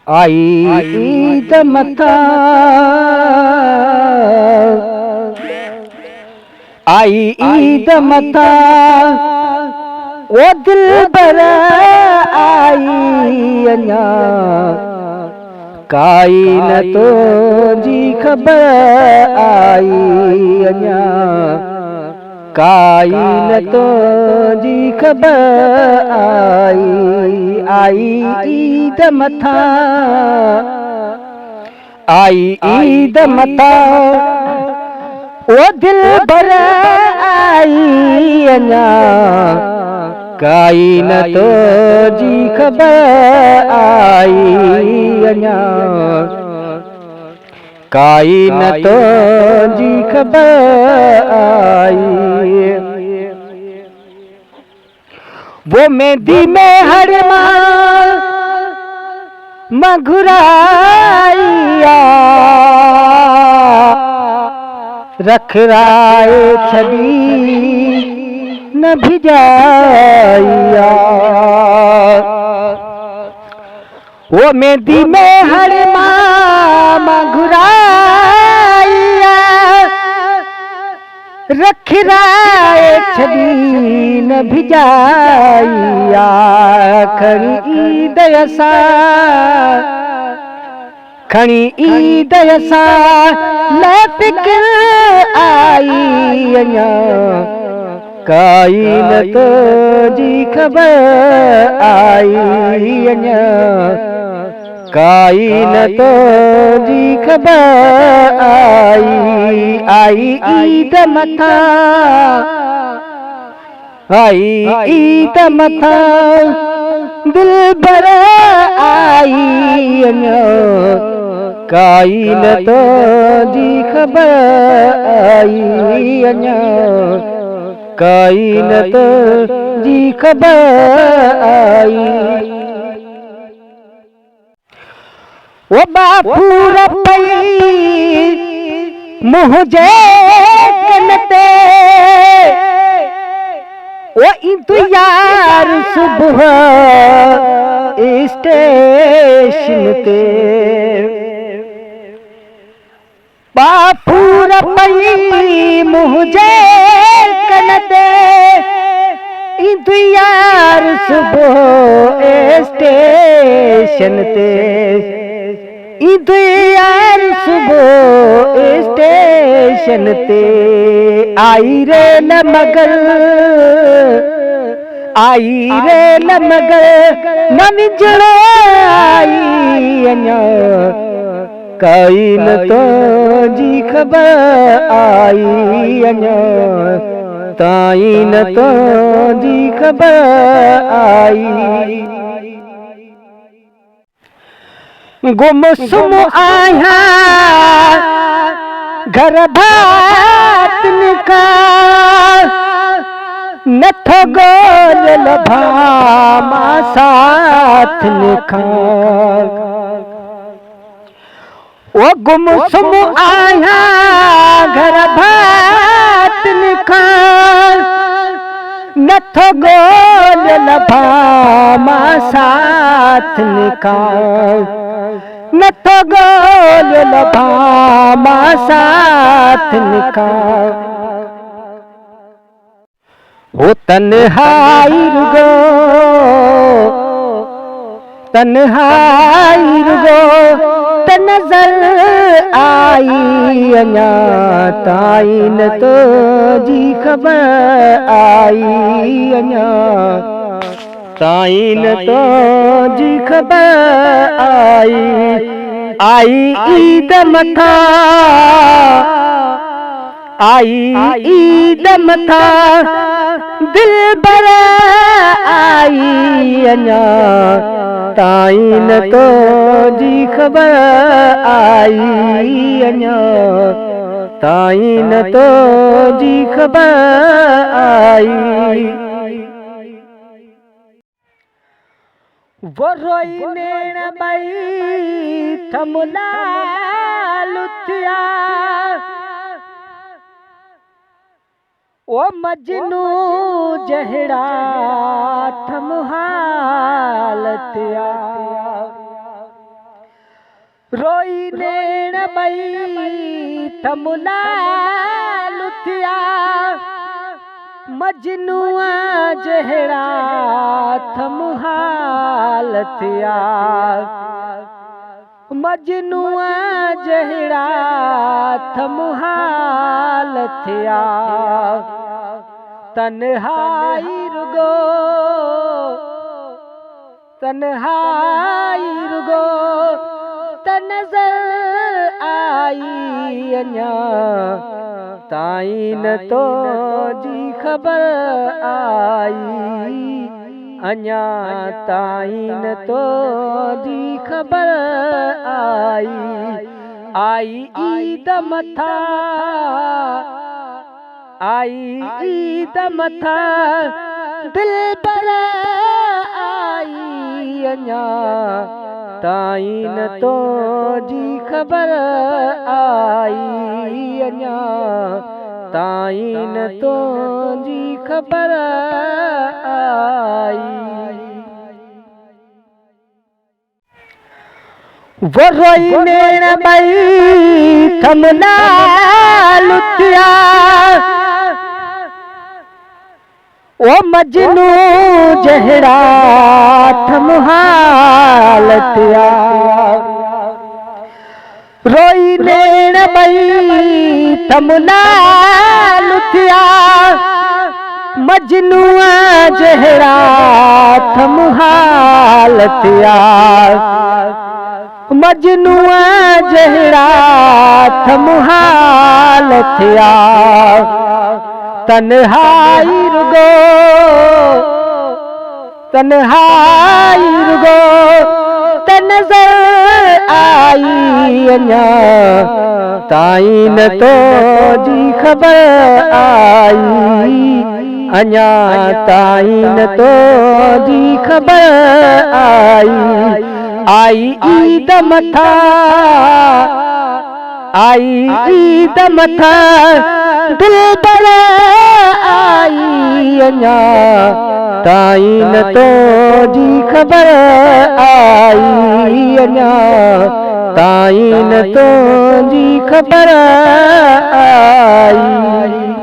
आई ईद मथा, आई ईद मथा, वो दिल बर आई अञा, काई न तो जी खबर आई अञा, काई न तो जी खबर आई ईद मथा, आई ईद मथा, वो दिल बर आई अञा, काई न तो जी खबर आई अञा, काई न तो जी खबर आई। वो मेहंदी में हरमा मघुराइया, रख राय छड़ी न भिजाइया, वो मेहंदी में हरमा मघुराइया, रख राय छड़ी न भिजाइया, खड़ी ईद असा, खड़ी ईद असा न फिक्र आई अञा, काई न तो जी खबर आई अञा, काई न तो जी खबर आई ईद मथा, आई ईद मथा, दिल बर आई अञा, काई न तो जी खबर आई अञा, काई न तो जी खबर आई। वो बापू रपई मुझे कनते, वो इंतु यार सुबह स्टेशन ते, बापू रपई मुझे कनते, इंतु यार सुबह स्टेशन ते, ईद यार सुबह स्टेशन ते, आई रे न मगर, आई रे न मगर न विजड़ आई अञा, काई न तो जी खबर आई अञा, ताई न तो जी खबर आई। गुमसुम आया घर भात निका, नथो गोल लभा मां साथ निका, वो गुमसुम आया घर भात निका, नथो गोल लभा मां साथ निका, नथो गोल लभा मां साथ निका, वो तन्हाई रुगो, तन्हाई रुगो त नजर आई अञा, ताई न तो जी खबर आई अञा, ताई न तो जी खबर आई ईद मथा, आई ईद मथा, दिल बर आई अञा, ताई न तो जी खबर आई अञा, ताई न तो जी खबर आई। वो रोई नेण बई थमुला लुथिया, ओ मजनू जहड़ा थम हालतिया, रोई नेण बई तमुला लुथिया मजनूआ जहड़ा थमुहालतिया मजनूआ जहड़ा थमुहालतिया तन्हाई रुगो नजर आई अञा ताईं न तो जी ख़बर आई अञा ताईं न तो जी ख़बर आई ईद मथा दिल पर आई अञा ताईं न तो जी ख़बर आई अञा ताईं न तो जी ख़बर आई वो रोई नेण बई थमुला लुथिया ओ मजनू जहड़ा थमुहालतिया रोई नेण बई थमुला लुथिया मजनू जहड़ा थमुहालतिया मजनू जहड़ा थमुहालतिया तन्हाई रुगो नजर आई अञा ताईं न तो जी ख़बर आई अञा ताईं न तो जी ख़बर आई ईद मथा दिल पर आई अञा ताईं न तो जी ख़बर आई अञा ताईं न तो जी ख़बर आई